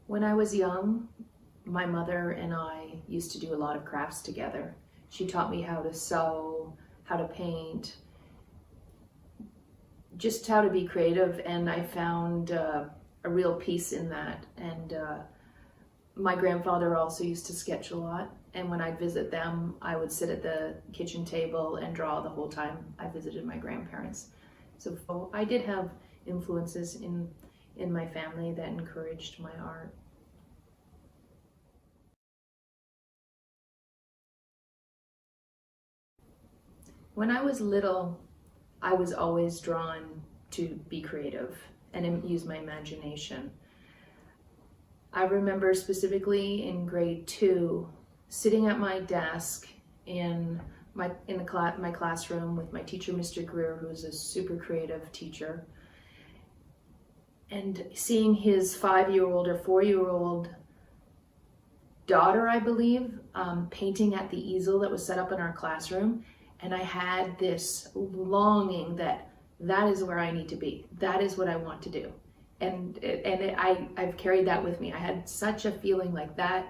When I was young, my mother and I used to do a lot of crafts together. She taught me how to sew, how to paint, just how to be creative, and I found a real peace in that. And my grandfather also used to sketch a lot, and when I'd visit them, I would sit at the kitchen table and draw the whole time I visited my grandparents. So I did have influences in my family that encouraged my art. When I was little, I was always drawn to be creative and use my imagination. I remember specifically in grade 2, sitting at my desk in my classroom with my teacher, Mr. Greer, who was a super creative teacher, and seeing his 5-year-old or 4-year-old daughter, I believe, painting at the easel that was set up in our classroom. And I had this longing that is where I need to be. That is what I want to do. I've carried that with me. I had such a feeling like that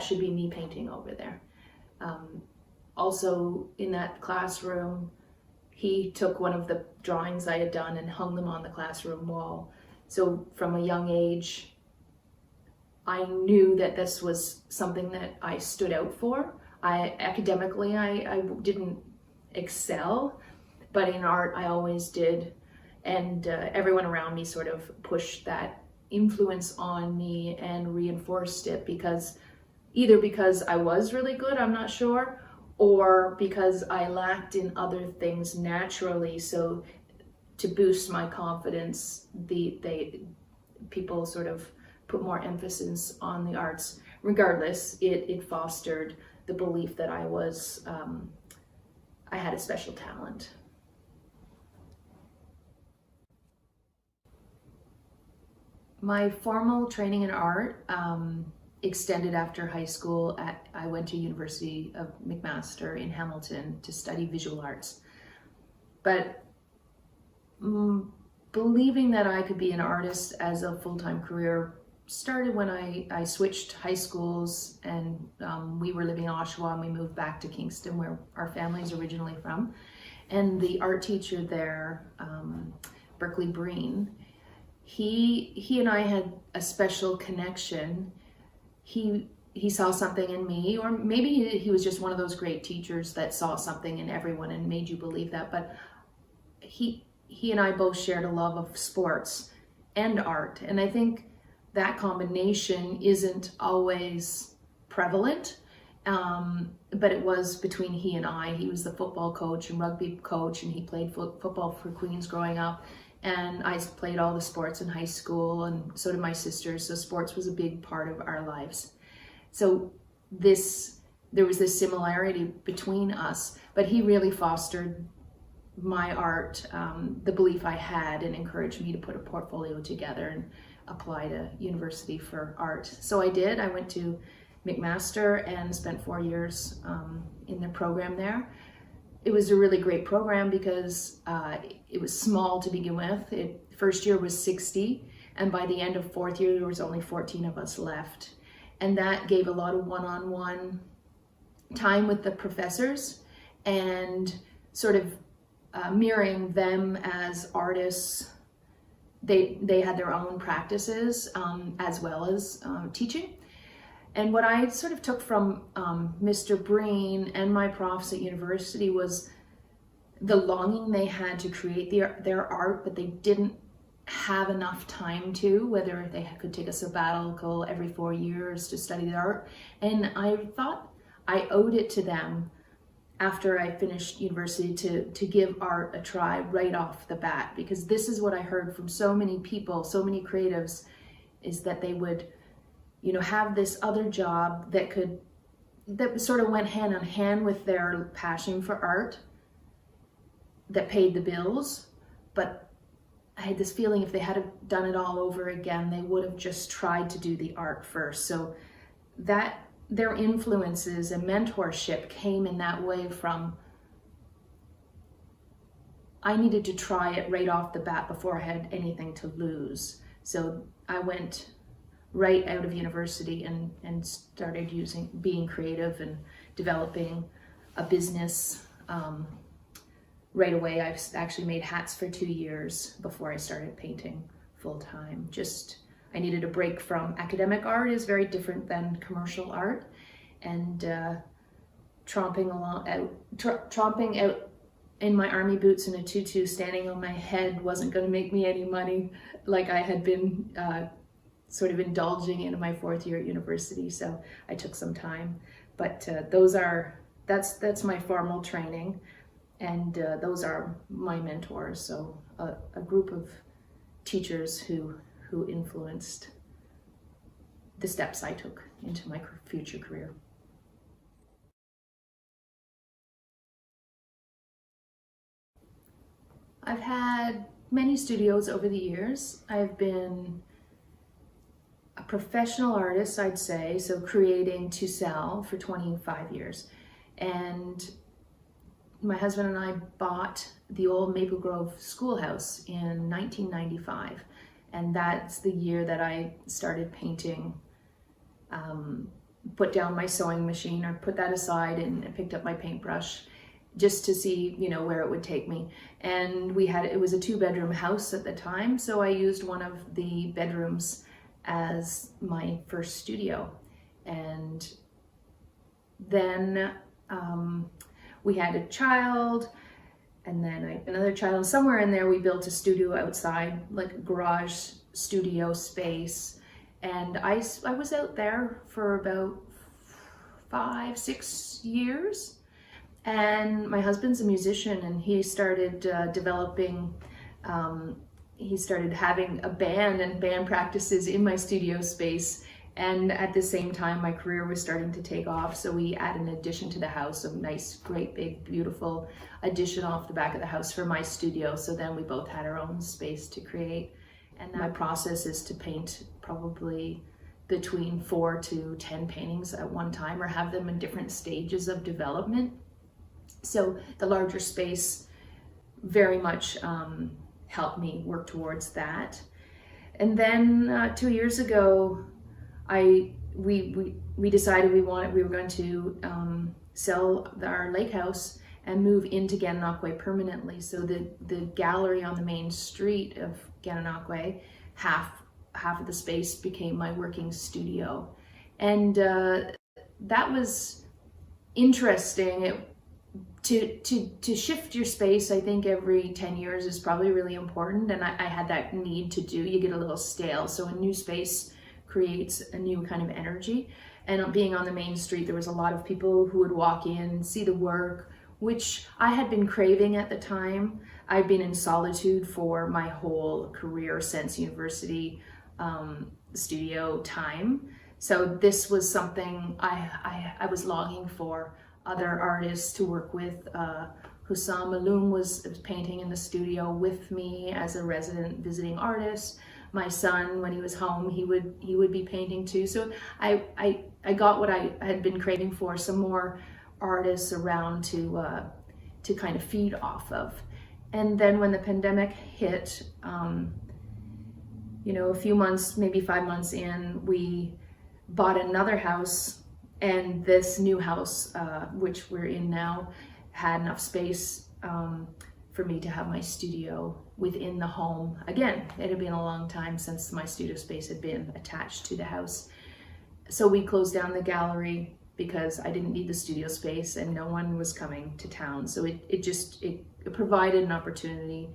should be me painting over there. Also in that classroom, he took one of the drawings I had done and hung them on the classroom wall. So from a young age, I knew that this was something that I stood out for. Academically, I didn't excel, but in art I always did. And everyone around me sort of pushed that influence on me and reinforced it, either because I was really good, I'm not sure, or because I lacked in other things naturally. So to boost my confidence, people sort of put more emphasis on the arts. Regardless, it fostered the belief that I had a special talent. My formal training in art extended after high school. I went to University of McMaster in Hamilton to study visual arts. But believing that I could be an artist as a full-time career started when I switched high schools, and we were living in Oshawa and we moved back to Kingston, where our family is originally from. And the art teacher there, Berkeley Breen, he and I had a special connection. He saw something in me, or maybe he was just one of those great teachers that saw something in everyone and made you believe that. But he and I both shared a love of sports and art, and I think that combination isn't always prevalent, but it was between he and I. He was the football coach and rugby coach, and he played football for Queens growing up, and I played all the sports in high school, and so did my sisters. So sports was a big part of our lives. So there was this similarity between us, but he really fostered my art, the belief I had, and encouraged me to put a portfolio together and apply to university for art. So I did. I went to McMaster and spent 4 years in the program there. It was a really great program because it was small to begin with. First year was 60, and by the end of 4th year there was only 14 of us left. And that gave a lot of one-on-one time with the professors and sort of mirroring them as artists. They had their own practices as well as teaching. And what I sort of took from Mr. Breen and my profs at university was the longing they had to create their art, but they didn't have enough time to, whether they could take a sabbatical every 4 years to study the art. And I thought I owed it to them after I finished university to give art a try right off the bat, because this is what I heard from so many people, so many creatives, is that they would, have this other job that sort of went hand in hand with their passion for art, that paid the bills. But I had this feeling if they had done it all over again, they would have just tried to do the art first. So that their influences and mentorship came in that way from, I needed to try it right off the bat before I had anything to lose. So I went right out of university, and started being creative and developing a business. Right away, I've actually made hats for 2 years before I started painting full time. I needed a break from academic art. Is very different than commercial art, and tromping out in my army boots and a tutu, standing on my head, wasn't going to make me any money like I had been sort of indulging in my 4th year at university. So I took some time, but that's my formal training, and those are my mentors. So a group of teachers who influenced the steps I took into my future career. I've had many studios over the years. I've been a professional artist, I'd say, so creating to sell for 25 years. And my husband and I bought the old Maple Grove schoolhouse in 1995. And that's the year that I started painting, put down my sewing machine, or put that aside, and picked up my paintbrush just to see, where it would take me. And it was a 2-bedroom house at the time, so I used one of the bedrooms as my first studio. And then we had a child, and then another child, and somewhere in there we built a studio outside, like a garage studio space. And I was out there for about 5-6 years. And my husband's a musician, and he started he started having a band and band practices in my studio space. And at the same time, my career was starting to take off. So we added an addition to the house, a nice, great, big, beautiful addition off the back of the house for my studio. So then we both had our own space to create. And my process is to paint probably between 4 to 10 paintings at one time, or have them in different stages of development. So the larger space very much helped me work towards that. And then 2 years ago, we decided we were going to sell our lake house and move into Gananoque permanently. So the gallery on the main street of Gananoque, half of the space became my working studio, and that was interesting. To shift your space, I think every 10 years is probably really important, and I had that need to do. You get a little stale, so a new space creates a new kind of energy. And being on the main street, there was a lot of people who would walk in, see the work, which I had been craving at the time. I'd been in solitude for my whole career since university studio time. So this was something I was longing for. Other artists to work with. Hussam Maloum was painting in the studio with me as a resident visiting artist. My son, when he was home, he would be painting too. So I got what I had been craving for, some more artists around to kind of feed off of. And then when the pandemic hit, a few months, maybe 5 months in, we bought another house. And this new house, which we're in now, had enough space for me to have my studio within the home. Again, it had been a long time since my studio space had been attached to the house. So we closed down the gallery because I didn't need the studio space and no one was coming to town. So it provided an opportunity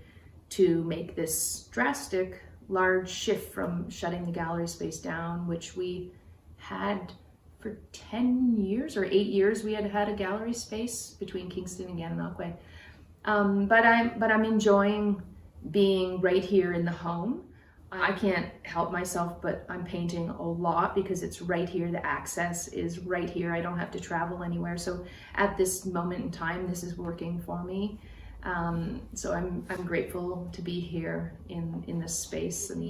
to make this drastic, large shift from shutting the gallery space down, which we had for 10 years or 8 years. We had a gallery space between Kingston and Gananoque. But I'm enjoying being right here in the home. I can't help myself, but I'm painting a lot because it's right here. The access is right here. I don't have to travel anywhere. So at this moment in time, this is working for me. So I'm grateful to be here in this space. And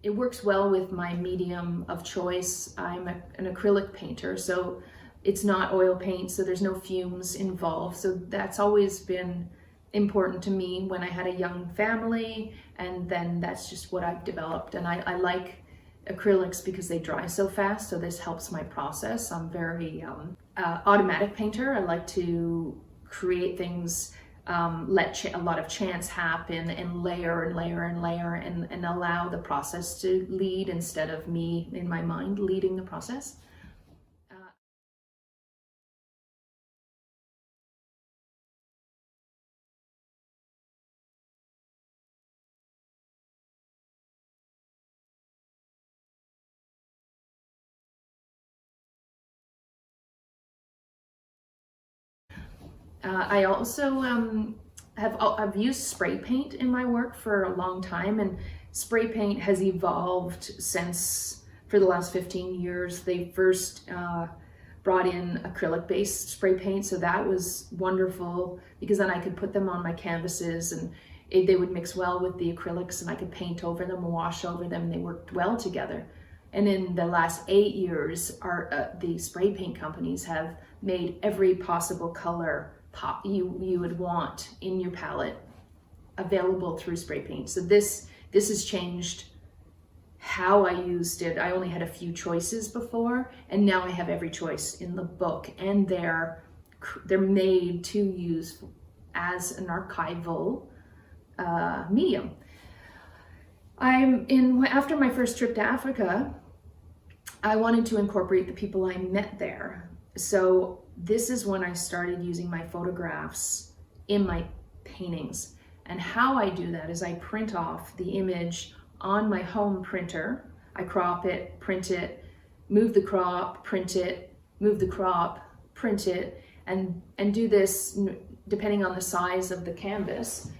it works well with my medium of choice. I'm an acrylic painter, so it's not oil paint, so there's no fumes involved. So that's always been important to me when I had a young family, and then that's just what I've developed. And I like acrylics because they dry so fast, so this helps my process. I'm very automatic painter. I like to create things, let a lot of chance happen, and layer and layer and layer, and allow the process to lead instead of me in my mind leading the process. I also I've used spray paint in my work for a long time, and spray paint has evolved since, for the last 15 years. They first brought in acrylic-based spray paint, so that was wonderful because then I could put them on my canvases, and they would mix well with the acrylics, and I could paint over them, wash over them, and they worked well together. And in the last 8 years, the spray paint companies have made every possible color you would want in your palette available through spray paint. So this has changed how I used it. I only had a few choices before, and now I have every choice in the book, and they're made to use as an archival medium. After my first trip to Africa, I wanted to incorporate the people I met there. So this is when I started using my photographs in my paintings. And how I do that is I print off the image on my home printer. I crop it, print it, move the crop, print it, move the crop, print it, and do this depending on the size of the canvas.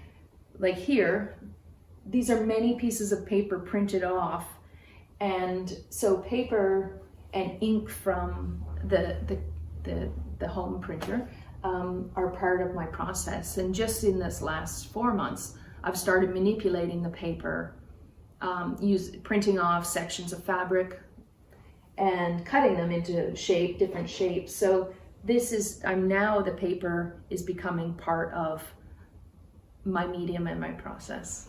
Like here, these are many pieces of paper printed off, and so paper and ink from the home printer are part of my process. And just in this last 4 months, I've started manipulating the paper, printing off sections of fabric and cutting them into different shapes. So now the paper is becoming part of my medium and my process.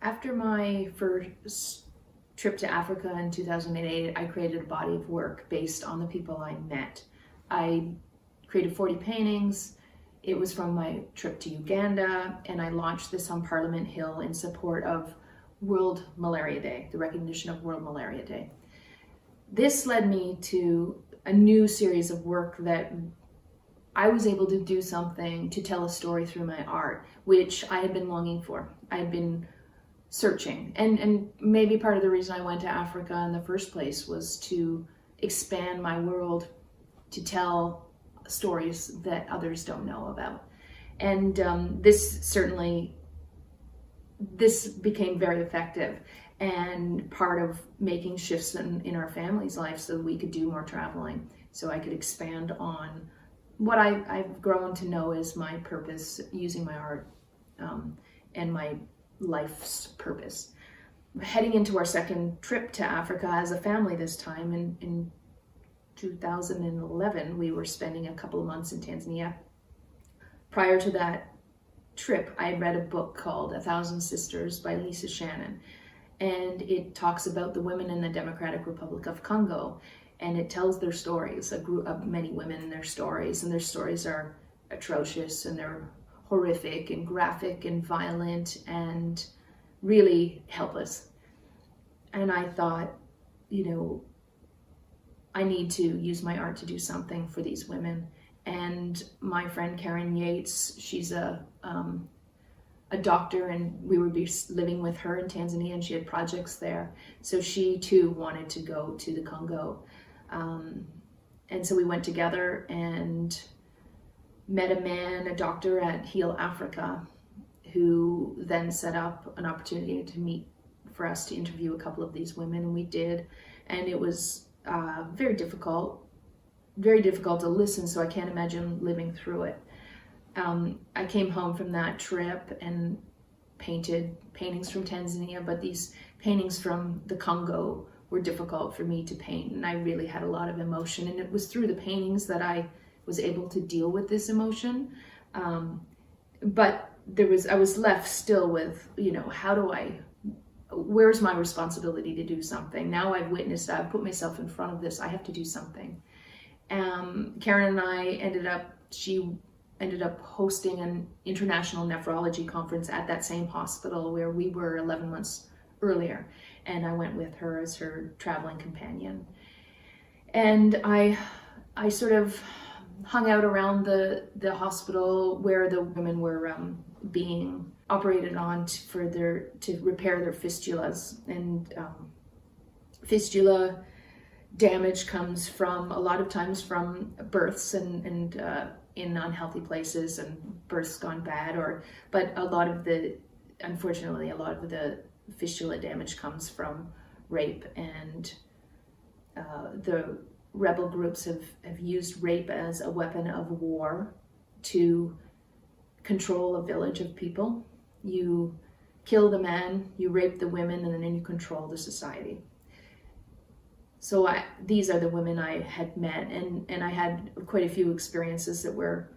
After my first trip to Africa in 2008, I created a body of work based on the people I met. I created 40 paintings. It was from my trip to Uganda, and I launched this on Parliament Hill in support of World Malaria Day, the recognition of World Malaria Day. This led me to a new series of work that I was able to do something to tell a story through my art, which I had been longing for. I had been searching, and maybe part of the reason I went to Africa in the first place was to expand my world, to tell stories that others don't know about. And this became very effective and part of making shifts in our family's life so that we could do more traveling, so I could expand on what I've grown to know as my purpose, using my art and my life's purpose. Heading into our second trip to Africa as a family this time, in 2011, we were spending a couple of months in Tanzania. Prior to that trip, I read a book called 1,000 Sisters by Lisa Shannon, and it talks about the women in the Democratic Republic of Congo, and it tells their stories, a group of many women and their stories are atrocious, and they're horrific and graphic and violent and really helpless. And I thought, I need to use my art to do something for these women. And my friend Karen Yates, she's a doctor, and we would be living with her in Tanzania, and she had projects there. So she too wanted to go to the Congo. And so we went together and met a doctor at Heal Africa, who then set up an opportunity for us to interview a couple of these women, and we did. And it was very difficult to listen, so I can't imagine living through it. I came home from that trip and painted paintings from Tanzania, but these paintings from the Congo were difficult for me to paint, and I really had a lot of emotion, and it was through the paintings that I was able to deal with this emotion. But I was left still with, where's my responsibility to do something? Now I've witnessed, I've put myself in front of this, I have to do something. Karen and I she ended up hosting an international nephrology conference at that same hospital where we were 11 months earlier. And I went with her as her traveling companion. And I sort of hung out around the hospital where the women were being operated on to repair their fistulas. And fistula damage comes from, a lot of times, from births and in unhealthy places and births gone bad, but unfortunately a lot of the fistula damage comes from rape, and the rebel groups have used rape as a weapon of war to control a village of people. You kill the man, you rape the women, and then you control the society. So these are the women I had met, and I had quite a few experiences that were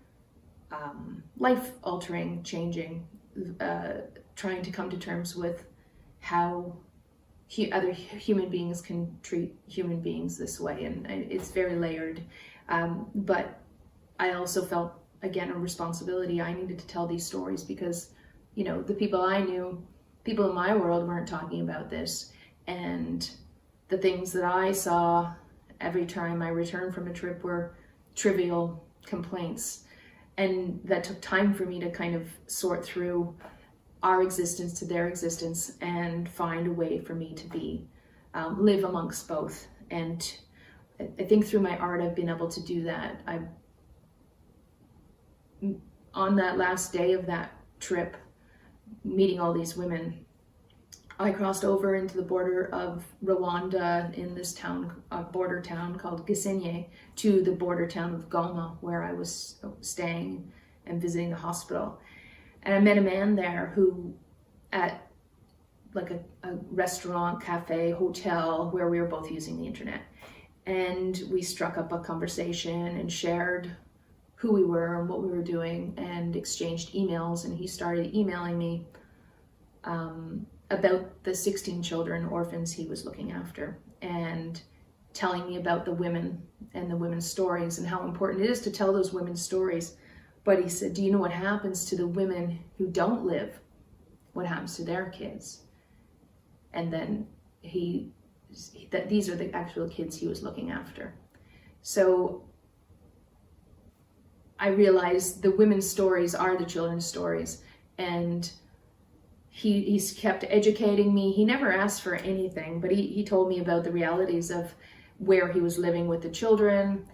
life-altering, changing, trying to come to terms with how other human beings can treat human beings this way, and it's very layered. But I also felt, again, a responsibility. I needed to tell these stories because, the people I knew, people in my world weren't talking about this, and the things that I saw every time I returned from a trip were trivial complaints. And that took time for me to kind of sort through our existence to their existence and find a way for me to live amongst both. And I think through my art, I've been able to do that. On that last day of that trip, meeting all these women, I crossed over into the border of Rwanda in this town, a border town called Gisenyi, to the border town of Goma, where I was staying and visiting the hospital. And I met a man there who, at like a restaurant, cafe, hotel, where we were both using the internet. And we struck up a conversation and shared who we were and what we were doing and exchanged emails. And he started emailing me about the 16 children, orphans he was looking after, and telling me about the women and the women's stories and how important it is to tell those women's stories. But he said, do you know what happens to the women who don't live? What happens to their kids? And then that these are the actual kids he was looking after. So I realized the women's stories are the children's stories, and he's kept educating me. He never asked for anything, but he told me about the realities of where he was living with the children.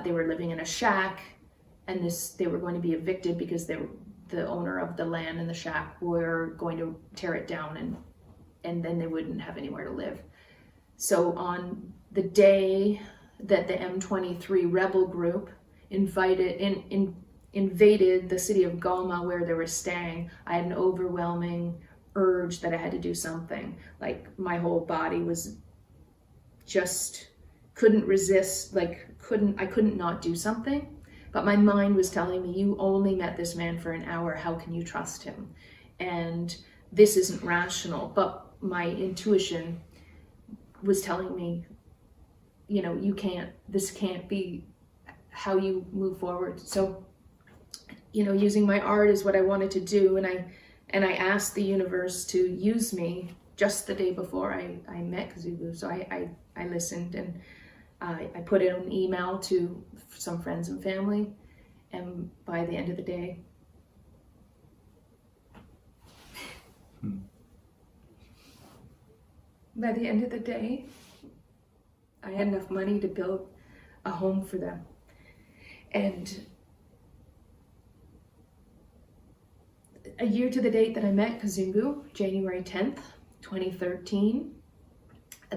They were living in a shack, and they were going to be evicted because the owner of the land and the shack were going to tear it down, and then they wouldn't have anywhere to live. So on the day that the M23 rebel group invaded the city of Goma where they were staying, I had an overwhelming urge that I had to do something. Like, my whole body was just couldn't resist, I couldn't not do something. But my mind was telling me, you only met this man for an hour, how can you trust him? And this isn't rational. But my intuition was telling me, this can't be how you move forward. So, using my art is what I wanted to do, and I asked the universe to use me just the day before I met Kazubu. So I listened, and I put in an email to some friends and family, and by the end of the day, I had enough money to build a home for them. And a year to the date that I met Kazungu, January 10th, 2013,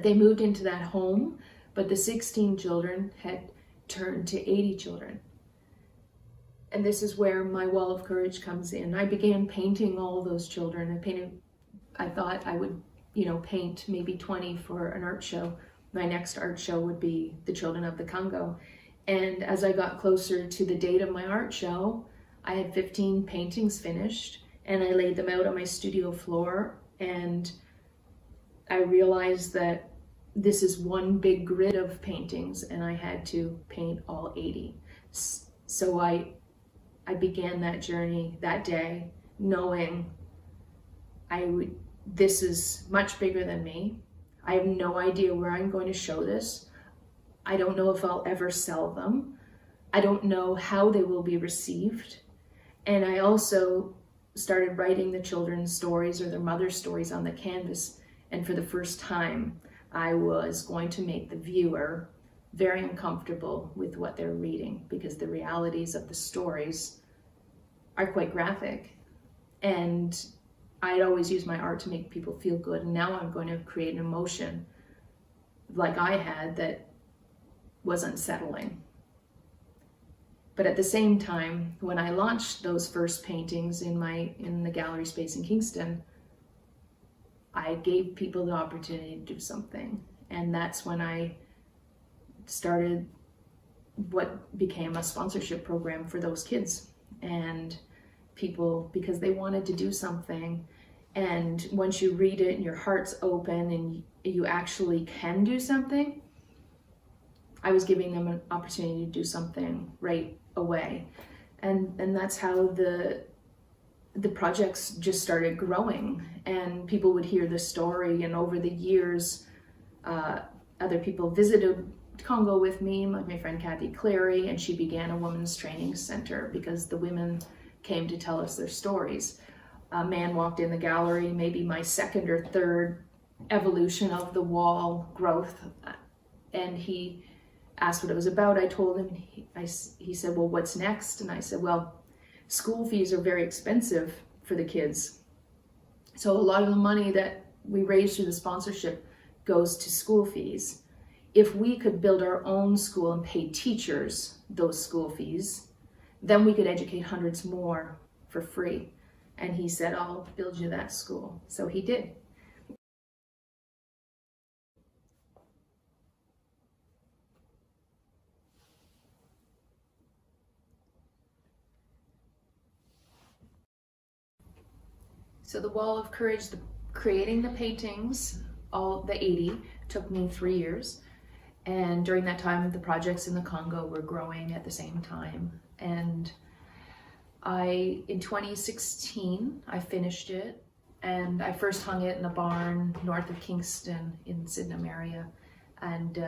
they moved into that home, but the 16 children had turned to 80 children. And this is where my wall of courage comes in. I began painting all those children. I thought I would paint maybe 20 for an art show. My next art show would be the children of the Congo. And as I got closer to the date of my art show, I had 15 paintings finished, and I laid them out on my studio floor, and I realized that this is one big grid of paintings, and I had to paint all 80. So I began that journey that day, knowing this is much bigger than me. I have no idea where I'm going to show this. I don't know if I'll ever sell them. I don't know how they will be received. And I also started writing the children's stories or their mother's stories on the canvas. And for the first time, I was going to make the viewer very uncomfortable with what they're reading, because the realities of the stories are quite graphic. And I'd always use my art to make people feel good. And now I'm going to create an emotion like I had that was unsettling. But at the same time, when I launched those first paintings in the gallery space in Kingston, I gave people the opportunity to do something. And that's when I started what became a sponsorship program for those kids. And people, because they wanted to do something, and once you read it and your heart's open and you actually can do something, I was giving them an opportunity to do something right away. And that's how the projects just started growing, and people would hear the story. And over the years, other people visited Congo with me, like my friend Kathy Clary, and she began a women's training center because the women came to tell us their stories. A man walked in the gallery, maybe my second or third evolution of the wall growth, and he asked what it was about. I told him, he said, well, what's next? And I said, well, school fees are very expensive for the kids. So a lot of the money that we raise through the sponsorship goes to school fees. If we could build our own school and pay teachers those school fees, then we could educate hundreds more for free. And he said, I'll build you that school. So he did. So the Wall of Courage, creating the paintings, all the 80, took me 3 years. And during that time, the projects in the Congo were growing at the same time. And in 2016, I finished it, and I first hung it in a barn north of Kingston in Sydenham area. And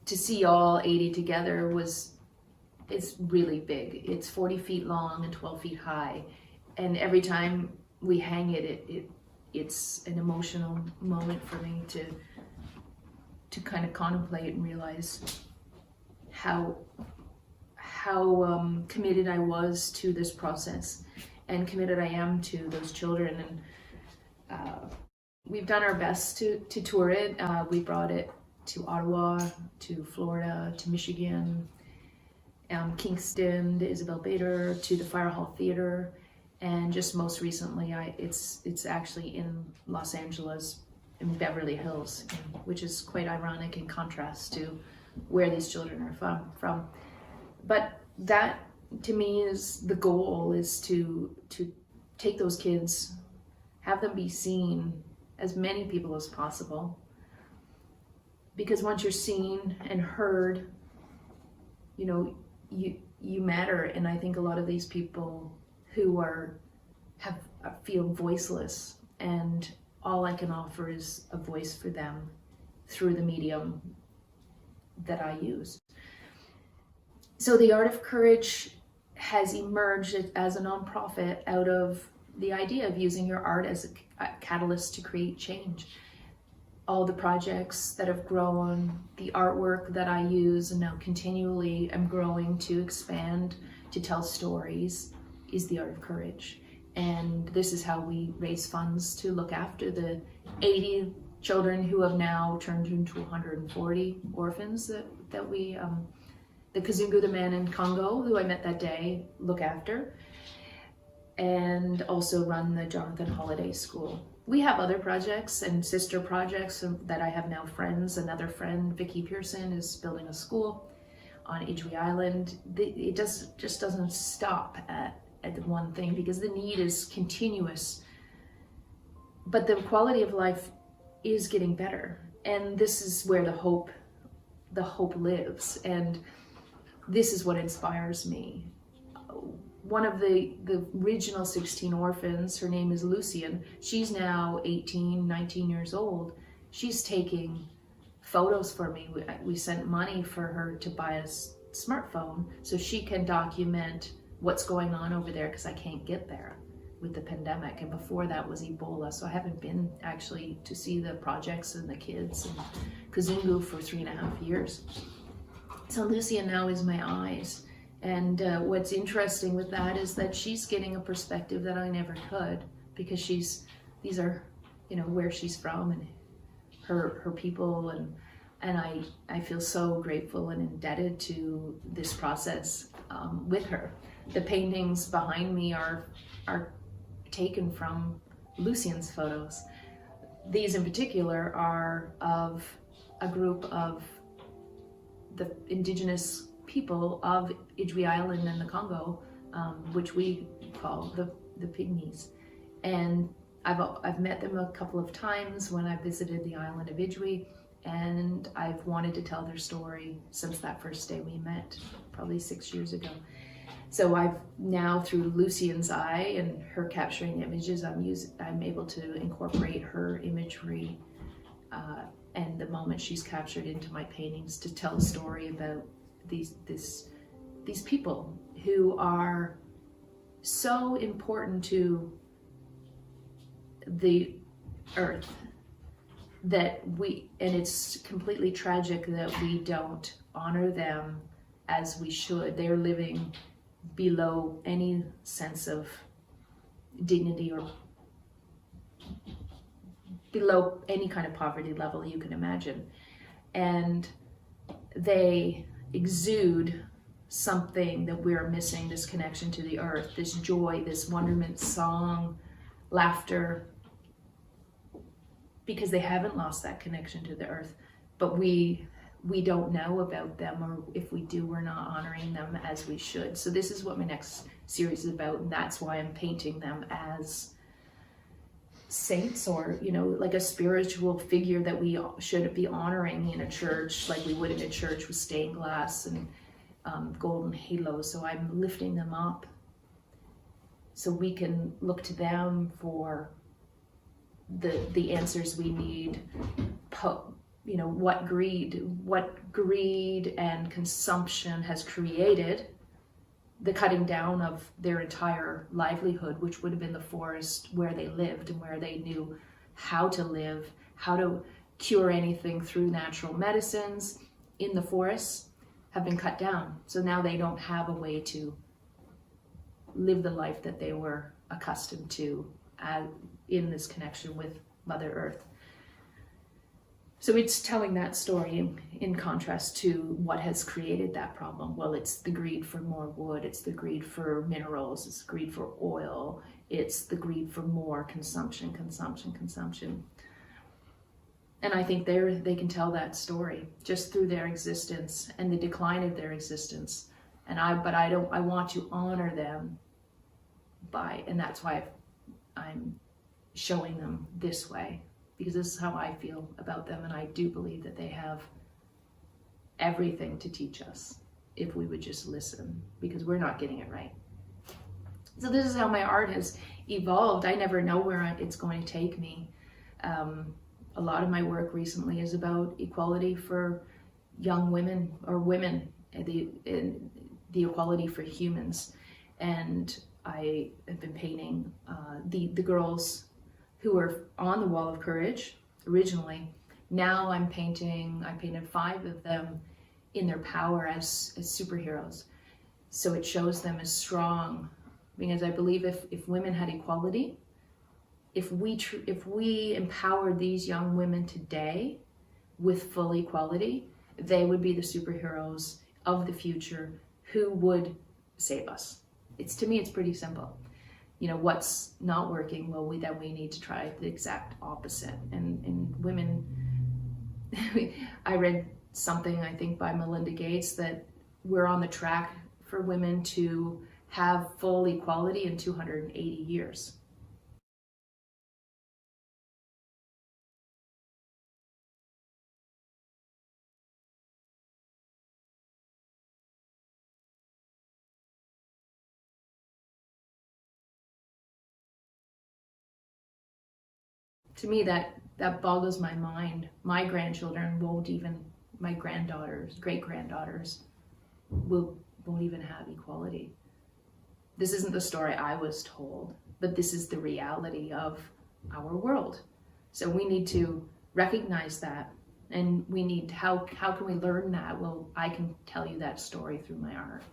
to see all 80 together it's really big. It's 40 feet long and 12 feet high. And every time we hang it's an emotional moment for me to kind of contemplate and realize how committed I was to this process, and committed I am to those children. And we've done our best to tour it. We brought it to Ottawa, to Florida, to Michigan, Kingston, to Isabel Bader, to the Fire Hall Theater, and just most recently, it's actually in Los Angeles, in Beverly Hills, which is quite ironic in contrast to where these children are from. But that, to me, is the goal, is to take those kids, have them be seen, as many people as possible. Because once you're seen and heard, you matter. And I think a lot of these people who feel voiceless, and all I can offer is a voice for them through the medium that I use. So the Art of Courage has emerged as a nonprofit out of the idea of using your art as a catalyst to create change. All the projects that have grown, the artwork that I use and now continually am growing to expand, to tell stories, is the Art of Courage. And this is how we raise funds to look after the 80 children who have now turned into 140 orphans that we, the Kazungu, the man in Congo, who I met that day, look after. And also run the Jonathan Holiday School, we have other projects and sister projects that I have now friends. Another friend, Vicki Pearson, is building a school on Idjwi Island. It just doesn't stop at the one thing, because the need is continuous. But the quality of life is getting better. And this is where the hope lives. And this is what inspires me. One of the original 16 orphans, her name is Lucian. She's now 18, 19 years old. She's taking photos for me. We sent money for her to buy a smartphone so she can document what's going on over there, because I can't get there with the pandemic. And before that was Ebola. So I haven't been actually to see the projects and the kids and Kazungu for 3.5 years. So Lucian now is my eyes. And what's interesting with that is that she's getting a perspective that I never could, because these are, where she's from and her people, and I feel so grateful and indebted to this process with her. The paintings behind me are taken from Lucian's photos. These in particular are of a group of the indigenous people of Idjwi Island and the Congo, which we call the Pygmies. And I've met them a couple of times when I visited the island of Idjwi, and I've wanted to tell their story since that first day we met, probably 6 years ago. So I've now, through Lucian's eye and her capturing images, I'm able to incorporate her imagery and the moment she's captured into my paintings to tell a story about these people who are so important to the earth and it's completely tragic that we don't honor them as we should. They're living below any sense of dignity or below any kind of poverty level you can imagine. And they exude something that we're missing, this connection to the earth, this joy, this wonderment, song, laughter, because they haven't lost that connection to the earth. But we don't know about them, or if we do, we're not honoring them as we should. So this is what my next series is about, and that's why I'm painting them as saints, or like a spiritual figure that we should be honoring in a church, like we would in a church with stained glass and golden halos. So I'm lifting them up so we can look to them for the answers we need. What greed and consumption has created the cutting down of their entire livelihood, which would have been the forest where they lived and where they knew how to live, how to cure anything through natural medicines in the forests, have been cut down. So now they don't have a way to live the life that they were accustomed to in this connection with Mother Earth. So it's telling that story in contrast to what has created that problem. Well, it's the greed for more wood, it's the greed for minerals, it's the greed for oil, it's the greed for more consumption. And I think they can tell that story just through their existence and the decline of their existence. But I want to honor them and that's why I'm showing them this way, because this is how I feel about them, and I do believe that they have everything to teach us if we would just listen, because we're not getting it right. So this is how my art has evolved. I never know where it's going to take me. A lot of my work recently is about equality for young women, or women, the equality for humans. And I have been painting the girls who were on the Wall of Courage originally. Now I painted 5 of them in their power as superheroes. So it shows them as strong, because I believe if women had equality, if we empowered these young women today with full equality, they would be the superheroes of the future who would save us. To me, it's pretty simple. what's not working, well, then we need to try the exact opposite. And women, I read something, I think by Melinda Gates, that we're on the track for women to have full equality in 280 years. To me, that boggles my mind. My grandchildren won't even, my granddaughters, great granddaughters, won't even have equality. This isn't the story I was told, but this is the reality of our world. So we need to recognize that, and we need, how can we learn that? Well, I can tell you that story through my art.